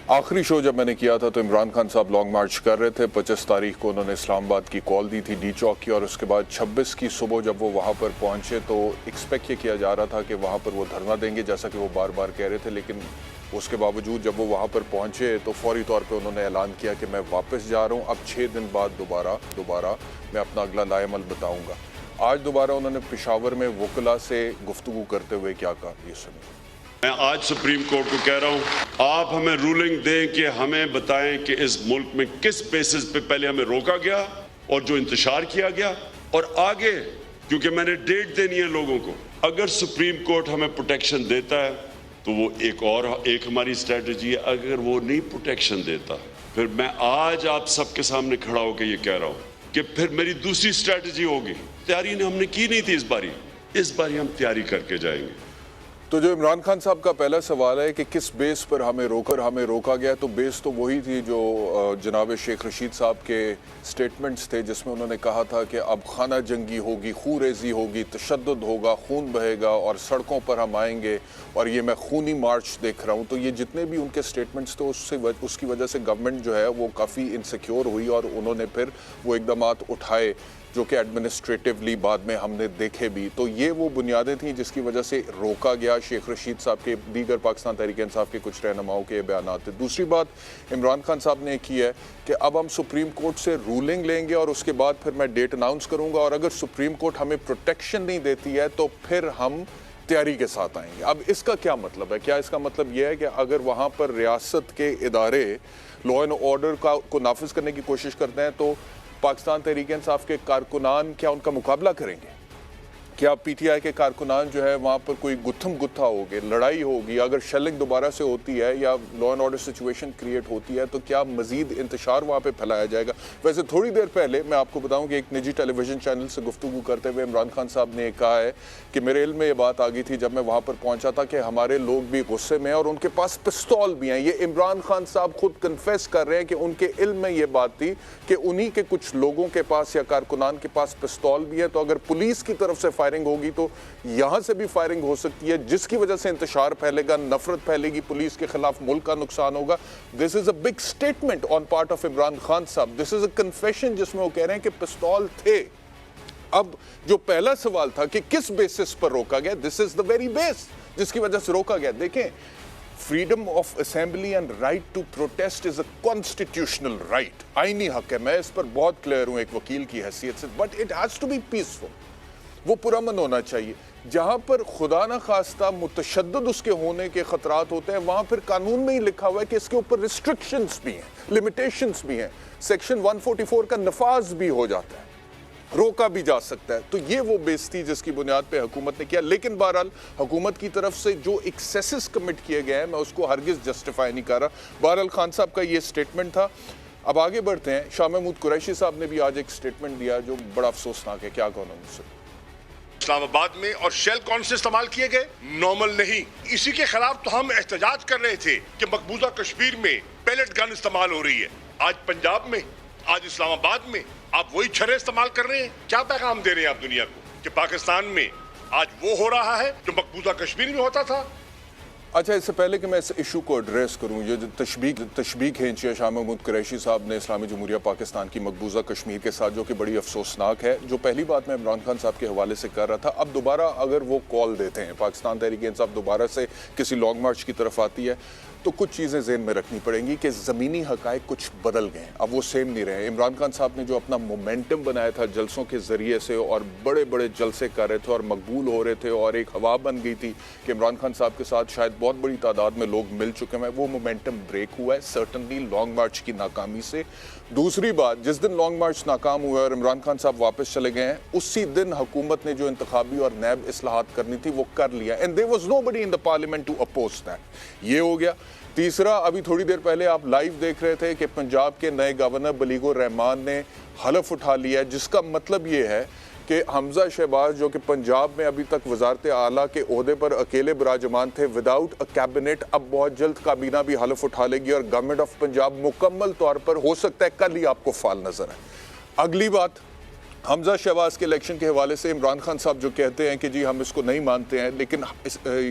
आखिरी शो जब मैंने किया था तो इमरान खान साहब लॉन्ग मार्च कर रहे थे। 25 तारीख को उन्होंने इस्लामाबाद की कॉल दी थी, डी चौक की, और उसके बाद 26 की सुबह जब वो वहाँ पर पहुँचे तो एक्सपेक्ट ये किया जा रहा था कि वहाँ पर वो धरना देंगे, जैसा कि वो बार बार कह रहे थे। लेकिन उसके बावजूद जब वो वहाँ पर पहुँचे तो फौरी तौर पे उन्होंने ऐलान किया कि मैं वापस जा रहा हूँ, अब 6 दिन बाद दोबारा मैं अपना अगला लाएमल बताऊँगा। आज दोबारा उन्होंने पेशावर में वकला से गुफ्तगू करते हुए क्या कहा, ये सुनिए। मैं आज सुप्रीम कोर्ट को कह रहा हूं, आप हमें रूलिंग दें कि हमें बताएं कि इस मुल्क में किस बेसिस पे पहले हमें रोका गया और जो इंतशार किया गया, और आगे क्योंकि मैंने डेट देनी है लोगों को। अगर सुप्रीम कोर्ट हमें प्रोटेक्शन देता है तो वो एक हमारी स्ट्रेटजी है। अगर वो नहीं प्रोटेक्शन देता, फिर मैं आज आप सबके सामने खड़ा होकर ये कह रहा हूं कि फिर मेरी दूसरी स्ट्रेटजी होगी। तैयारी हमने की नहीं थी इस बारी हम तैयारी करके जाएंगे। तो जो इमरान खान साहब का पहला सवाल है कि किस बेस पर हमें रोका गया, तो बेस तो वही थी जो जनाब शेख रशीद साहब के स्टेटमेंट्स थे, जिसमें उन्होंने कहा था कि अब खाना जंगी होगी, खूरेजी होगी, तशद्दुद होगा, खून बहेगा और सड़कों पर हम आएंगे और ये मैं खूनी मार्च देख रहा हूँ। तो ये जितने भी उनके स्टेटमेंट्स थे उसकी वजह से गवर्नमेंट जो है वो काफ़ी इनसिक्योर हुई और उन्होंने फिर वो इकदामात उठाए जो कि एडमिनिस्ट्रेटिवली बाद में हमने देखे भी। तो ये वो बुनियादें थी जिसकी वजह से रोका गया। शेख रशीद साहब के, दीगर पाकिस्तान तहरीक इंसाफ के कुछ रहनुमाओं के बयान थे। दूसरी बात इमरान खान साहब ने की है कि अब हम सुप्रीम कोर्ट से रूलिंग लेंगे और उसके बाद फिर मैं डेट अनाउंस करूंगा, और अगर सुप्रीम कोर्ट हमें प्रोटेक्शन नहीं देती है तो फिर हम तैयारी के साथ आएंगे। अब इसका क्या मतलब है? क्या इसका मतलब यह है कि अगर वहाँ पर रियासत के इदारे लॉ एंड ऑर्डर को नाफिज करने की कोशिश करते हैं तो पाकिस्तान तहरीक इंसाफ के कारकुनान क्या उनका मुकाबला करेंगे? क्या पीटीआई के कारकुनान जो है वहाँ पर कोई गुत्थम गुत्था होगी, लड़ाई होगी? अगर शेलिंग दोबारा से होती है या law and order situation create होती है तो क्या मजीद इंतशार वहाँ पे फैलाया जाएगा? वैसे थोड़ी देर पहले मैं आपको बताऊँ कि एक निजी टेलीविज़न चैनल से गुफ्तगू करते हुए इमरान खान साहब ने कहा है कि मेरे इल्म में ये बात आ गई थी जब मैं वहाँ पर पहुँचा था कि हमारे लोग भी गुस्से में हैं और उनके पास पिस्तौल भी हैं। ये इमरान खान साहब खुद कन्फेस कर रहे हैं कि उनके इल्म में ये बात थी कि उन्हीं के कुछ लोगों के पास या कारकुनान के पास पिस्तौल भी है। तो अगर पुलिस की तरफ से फायरिंग होगी तो यहां से भी फायरिंग हो सकती है, जिसकी वजह से इंतशार फैलेगा, नफरत फैलेगी, पुलिस के खिलाफ मुल्क का नुकसान होगा। This is a big statement on part of Imran Khan साहब। दिस इज अ कन्फेशन जिसमें वो कह रहे हैं कि पिस्तौल थे। अब जो पहला सवाल था कि किस बेसिस पर रोका गया, this is the very base जिसकी वजह से रोका गया। देखें, freedom of assembly and right to protest is a constitutional right, आईनी हक है। मैं इस पर बहुत क्लियर हूं एक वकील की हैसियत से, but it has to be peaceful. वो पुरअमन होना चाहिए। जहां पर खुदा न खास्ता मुतशद्दिद उसके होने के खतरात होते हैं, वहां फिर कानून में ही लिखा हुआ है कि इसके ऊपर रिस्ट्रिक्शंस भी हैं, लिमिटेशंस भी हैं। सेक्शन 144 का नफाज भी हो जाता है, रोका भी जा सकता है। तो ये वो बेस थी जिसकी बुनियाद पे हुकूमत ने किया। लेकिन बहरहाल हुकूमत की तरफ से जो एक्सेसेस कमिट किए गए हैं, मैं उसको हरगिज जस्टिफाई नहीं कर रहा। बहरहाल खान साहब का ये स्टेटमेंट था। अब आगे बढ़ते हैं। शाह महमूद कुरैशी साहब ने भी आज एक स्टेटमेंट दिया जो बड़ा अफसोसनाक है। क्या कहना मुझसे? इस्लामाबाद में और शेल कौन से इस्तेमाल किए गए, नॉर्मल नहीं। इसी के खिलाफ तो हम एहतजाज कर रहे थे कि मकबूजा कश्मीर में पैलेट गन इस्तेमाल हो रही है। आज पंजाब में, आज इस्लामाबाद में आप वही छर्रे इस्तेमाल कर रहे हैं। क्या पैगाम दे रहे हैं आप दुनिया को कि पाकिस्तान में आज वो हो रहा है जो मकबूजा कश्मीर में होता था? अच्छा, इससे पहले कि मैं इस इशू को एड्रेस करूं, ये जो तशबीह खींची है शाह महमूद कुरैशी साहब ने इस्लामी जमहूरिया पाकिस्तान की मकबूजा कश्मीर के साथ, जो कि बड़ी अफसोसनाक है। जो पहली बात मैं इमरान खान साहब के हवाले से कर रहा था, अब दोबारा अगर वो कॉल देते हैं, पाकिस्तान तहरीक इंसाफ दोबारा से किसी लॉन्ग मार्च की तरफ आती है, तो कुछ चीज़ें ज़हन में रखनी पड़ेंगी कि ज़मीनी हक़ाइक़ कुछ बदल गए हैं, अब वो सेम नहीं रहे। इमरान खान साहब ने जो अपना मोमेंटम बनाया था जलसों के ज़रिए से, और बड़े बड़े जलसे कर रहे थे और मकबूल हो रहे थे, और एक हवा बन गई थी कि इमरान खान साहब के साथ शायद बहुत बड़ी तादाद में लोग मिल चुके हैं, वो मोमेंटम ब्रेक हुआ है सर्टनली लॉन्ग मार्च की नाकामी से। दूसरी बात, जिस दिन लॉन्ग मार्च नाकाम हुआ और इमरान खान साहब वापस चले गए हैं, उसी दिन हुकूमत ने जो इंतखाबी और नैब इस्लाहात करनी थी वो कर लिया, and there was nobody in the parliament to oppose that. ये हो गया। तीसरा, अभी थोड़ी देर पहले आप लाइव देख रहे थे कि पंजाब के नए गवर्नर बलीगुर रहमान ने हलफ उठा लिया है, जिसका मतलब ये है कि हमजा शहबाज, जो कि पंजाब में अभी तक वजारत आला के ओहदे पर अकेले बिराजमान थे विदाउट अ कैबिनेट, अब बहुत जल्द काबीना भी हलफ उठा लेगी और गवर्नमेंट ऑफ पंजाब मुकम्मल तौर पर हो सकता है कल ही आपको फाल नजर आए। अगली बात, हमजा शहबाज के इलेक्शन के हवाले से इमरान खान साहब जो कहते हैं कि जी हम इसको नहीं मानते हैं, लेकिन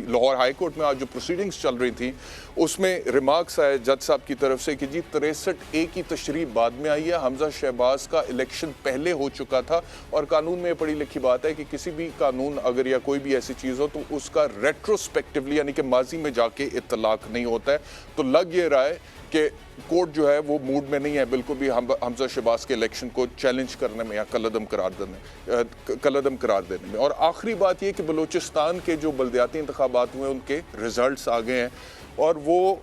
लाहौर हाई कोर्ट में आज जो प्रोसीडिंग्स चल रही थी اس میں ریمارکس آئے جج صاحب کی طرف سے کہ جی 63A کی تشریح بعد میں آئی ہے, حمزہ شہباز کا الیکشن پہلے ہو چکا تھا, اور قانون میں یہ پڑھی لکھی بات ہے کہ کسی بھی قانون اگر یا کوئی بھی ایسی چیز ہو تو اس کا ریٹروسپیکٹیولی یعنی کہ ماضی میں جا کے اطلاق نہیں ہوتا ہے. تو لگ یہ رہا ہے کہ کورٹ جو ہے وہ موڈ میں نہیں ہے بالکل بھی حمزہ شہباز کے الیکشن کو چیلنج کرنے میں یا کالعدم قرار دینے میں. اور آخری بات یہ کہ بلوچستان کے جو بلدیاتی انتخابات ہوئے ان کے ریزلٹس آ گئے ہیں, اور وہ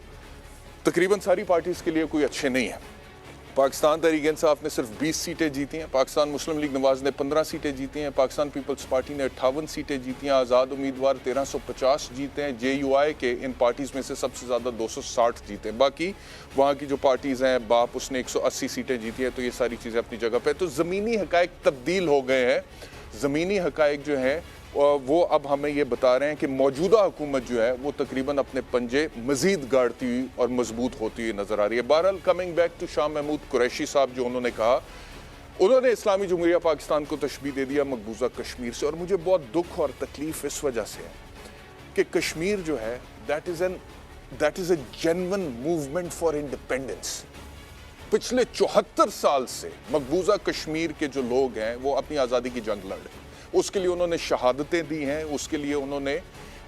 تقریباً ساری پارٹیز کے لیے کوئی اچھے نہیں ہیں. پاکستان تحریک انصاف نے صرف 20 سیٹیں جیتی ہیں, پاکستان مسلم لیگ نواز نے 15 سیٹیں جیتی ہیں, پاکستان پیپلز پارٹی نے 58 سیٹیں جیتی ہیں, آزاد امیدوار 1350 جیتے ہیں, JUI کے ان پارٹیز میں سے سب سے زیادہ 260 جیتے ہیں. باقی وہاں کی جو پارٹیز ہیں, باپ اس نے 180 سیٹیں جیتی ہیں. تو یہ ساری چیزیں اپنی جگہ پہ. تو زمینی حقائق تبدیل ہو گئے ہیں. زمینی حقائق جو ہیں وہ اب ہمیں یہ بتا رہے ہیں کہ موجودہ حکومت جو ہے وہ تقریباً اپنے پنجے مزید گاڑتی ہوئی اور مضبوط ہوتی ہوئی نظر آ رہی ہے. بہرحال coming back to Shah Mahmood Qureshi صاحب, جو انہوں نے کہا, انہوں نے اسلامی جمہوریہ پاکستان کو تشبیہ دے دیا مقبوضہ کشمیر سے, اور مجھے بہت دکھ اور تکلیف اس وجہ سے ہے کہ کشمیر جو ہے that is a genuine movement for independence. پچھلے 74 سال سے مقبوضہ کشمیر کے جو لوگ ہیں وہ اپنی آزادی کی جنگ لڑ رہے ہیں. اس کے لیے انہوں نے شہادتیں دی ہیں, اس کے لیے انہوں نے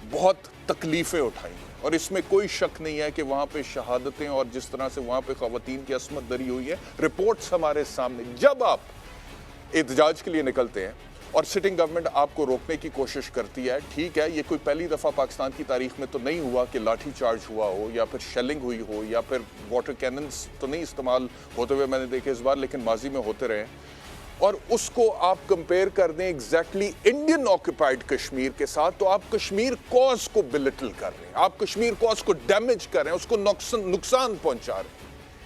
بہت تکلیفیں اٹھائی ہیں, اور اس میں کوئی شک نہیں ہے کہ وہاں پہ شہادتیں اور جس طرح سے وہاں پہ خواتین کی عصمت دری ہوئی ہے, رپورٹس ہمارے سامنے. جب آپ احتجاج کے لیے نکلتے ہیں اور سٹنگ گورنمنٹ آپ کو روکنے کی کوشش کرتی ہے, ٹھیک ہے, یہ کوئی پہلی دفعہ پاکستان کی تاریخ میں تو نہیں ہوا کہ لاٹھی چارج ہوا ہو یا پھر شیلنگ ہوئی ہو یا پھر واٹر کیننز تو نہیں استعمال ہوتے ہوئے میں نے دیکھے اس بار, لیکن ماضی میں ہوتے رہے. اور اس کو آپ کمپیئر کر دیں ایگزیکٹلی انڈین آکوپائڈ کشمیر کے ساتھ, تو آپ کشمیر کوز کو بلٹل کر رہے ہیں, آپ کشمیر کوز کو ڈیمیج کر رہے ہیں, اس کو نقصان پہنچا رہے ہیں.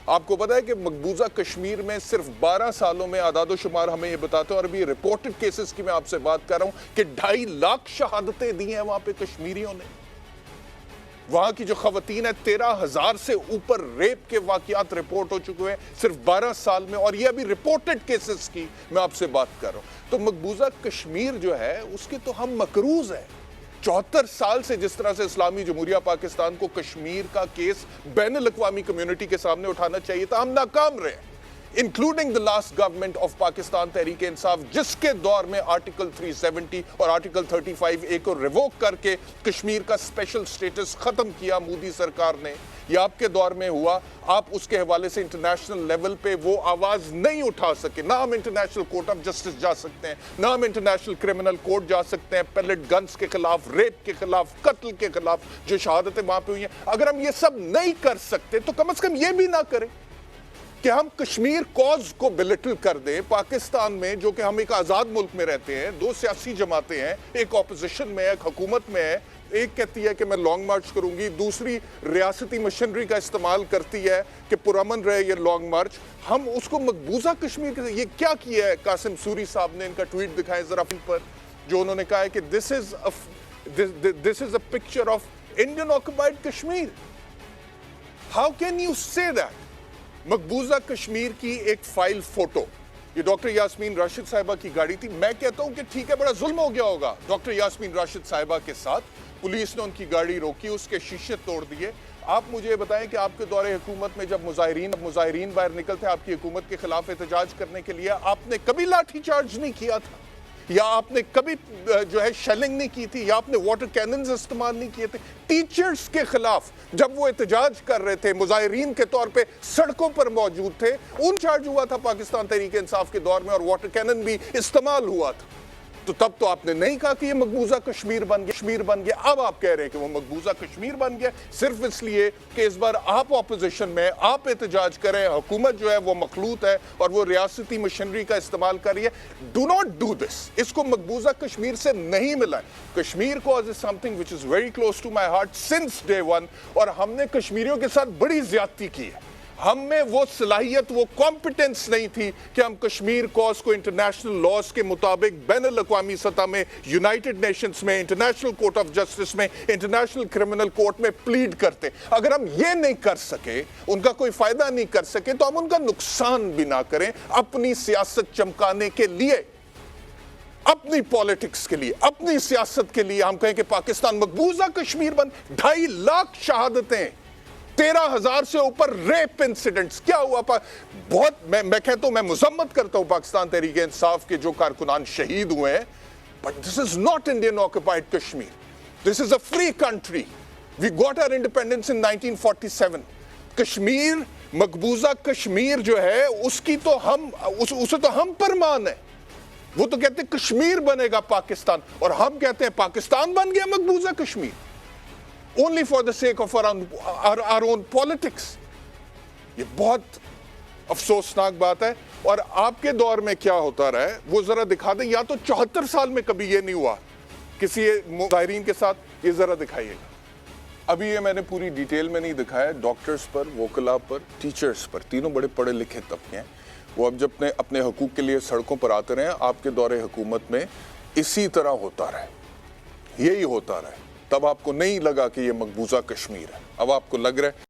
آپ کو پتا ہے کہ مقبوضہ کشمیر میں صرف 12 سالوں میں اعداد و شمار ہمیں یہ بتاتے ہیں, اور ابھی رپورٹڈ کیسز کی میں آپ سے بات کر رہا ہوں کہ 2.5 لاکھ شہادتیں دی ہیں وہاں پہ کشمیریوں نے. وہاں کی جو خواتین ہیں 13,000 سے اوپر ریپ کے واقعات رپورٹ ہو چکے ہیں صرف 12 سال میں, اور یہ ابھی رپورٹڈ کیسز کی میں آپ سے بات کر رہا ہوں. تو مقبوضہ کشمیر جو ہے اس کے تو ہم مقروض ہیں. 74 سال سے جس طرح سے اسلامی جمہوریہ پاکستان کو کشمیر کا کیس بین الاقوامی کمیونٹی کے سامنے اٹھانا چاہیے تھا, ہم ناکام رہے, including the last government of Pakistan Tehreek Insaf, جس کے دور میں آرٹیکل 370 اور آرٹیکل 35A کو ریووک کر کے کشمیر کا اسپیشل سٹیٹس ختم کیا مودی سرکار نے. یہ آپ کے دور میں ہوا. آپ اس کے حوالے سے انٹرنیشنل لیول پہ وہ آواز نہیں اٹھا سکے. نہ ہم انٹرنیشنل کورٹ آف جسٹس جا سکتے ہیں, نہ ہم انٹرنیشنل کرمنل کورٹ جا سکتے ہیں, پیلٹ گنز کے خلاف, ریپ کے خلاف, قتل کے خلاف جو شہادتیں وہاں پہ ہوئی ہیں. اگر ہم یہ سب نہیں کر سکتے تو کم از کم یہ بھی نہ کریں کہ ہم کشمیر کوز کو بلٹل کر دیں. پاکستان میں جو کہ ہم ایک آزاد ملک میں رہتے ہیں, 2 سیاسی جماعتیں ہیں, ایک اپوزیشن میں ہے, ایک حکومت میں ہے, ایک کہتی ہے کہ میں لانگ مارچ کروں گی, دوسری ریاستی مشنری کا استعمال کرتی ہے کہ پرامن رہے یہ لانگ مارچ. ہم اس کو مقبوضہ کشمیر کے یہ کیا کیا ہے؟ قاسم سوری صاحب نے ان کا ٹویٹ دکھائے ذرا پر, جو انہوں نے کہا ہے کہ this is a picture of Indian occupied Kashmir. How can you say that? مقبوضہ کشمیر کی ایک فائل فوٹو, یہ ڈاکٹر یاسمین راشد صاحبہ کی گاڑی تھی. میں کہتا ہوں کہ ٹھیک ہے بڑا ظلم ہو گیا ہوگا ڈاکٹر یاسمین راشد صاحبہ کے ساتھ, پولیس نے ان کی گاڑی روکی, اس کے شیشے توڑ دیے. آپ مجھے بتائیں کہ آپ کے دور حکومت میں جب مظاہرین باہر نکلتے آپ کی حکومت کے خلاف احتجاج کرنے کے لیے, آپ نے کبھی لاٹھی چارج نہیں کیا تھا, یا آپ نے کبھی جو ہے شیلنگ نہیں کی تھی, یا آپ نے واٹر کیننز استعمال نہیں کیے تھے. ٹیچرز کے خلاف جب وہ احتجاج کر رہے تھے, مظاہرین کے طور پہ سڑکوں پر موجود تھے, ان چارج ہوا تھا پاکستان تحریک انصاف کے دور میں, اور واٹر کینن بھی استعمال ہوا تھا. تو تب تو آپ نے نہیں کہا کہ یہ مقبوضہ کشمیر بن گیا. اب آپ کہہ رہے ہیں کہ وہ مقبوضہ کشمیر بن گیا صرف اس لیے کہ اس بار آپ اپوزیشن میں, آپ احتجاج کریں, حکومت جو ہے وہ مخلوط ہے اور وہ ریاستی مشنری کا استعمال کر رہی ہے. Do not do this. اس کو مقبوضہ کشمیر سے نہیں ملا ہے. کشمیر کو as something which is very close to my heart since day one, اور ہم نے کشمیریوں کے ساتھ بڑی زیادتی کی ہے. ہم میں وہ صلاحیت, وہ کمپیٹنس نہیں تھی کہ ہم کشمیر کوز کو انٹرنیشنل لاز کے مطابق بین الاقوامی سطح میں, یونائٹڈ نیشنز میں, انٹرنیشنل کورٹ آف جسٹس میں, انٹرنیشنل کرمنل کورٹ میں پلیڈ کرتے. اگر ہم یہ نہیں کر سکے, ان کا کوئی فائدہ نہیں کر سکے, تو ہم ان کا نقصان بھی نہ کریں اپنی سیاست چمکانے کے لیے, اپنی پولیٹکس کے لیے, اپنی سیاست کے لیے. ہم کہیں کہ پاکستان مقبوضہ کشمیر بن, 2.5 لاکھ شہادتیں 13,000 से ऊपर रेप इंसिडेंट्स। क्या हुआ? बहुत मैं कहता हूं, मैं मुजम्मत करता हूं पाकिस्तान तहरीक इंसाफ के जो कारकुनान शहीद हुए हैं, but this is not Indian occupied Kashmir, this is a free country. We got our independence in 1947। Kashmir, मकबूजा कश्मीर जो है उसकी तो उसे तो हम परमान है। वो तो कहते हैं कश्मीर बनेगा पाकिस्तान, और हम कहते हैं पाकिस्तान बन गया मकबूजा Kashmir, only for the sake of our own politics। ये बहुत अफसोसनाक बात है। और आपके दौर में क्या होता रहा है वो जरा दिखा दें, या तो 74 साल में कभी ये नहीं हुआ किसी मुजाहिरीन के साथ, ये जरा दिखाइएगा। अभी ये मैंने पूरी डिटेल में नहीं दिखाया, डॉक्टर्स पर, वोकला पर, टीचर्स पर, तीनों बड़े पढ़े लिखे तबके हैं। वो अब जब अपने हकूक के लिए सड़कों पर आते रहे, आपके दौरे हुकूमत में इसी तरह होता रहे, यही होता रहे। तब आपको नहीं लगा कि ये मकबूजा कश्मीर है, अब आपको लग रहा है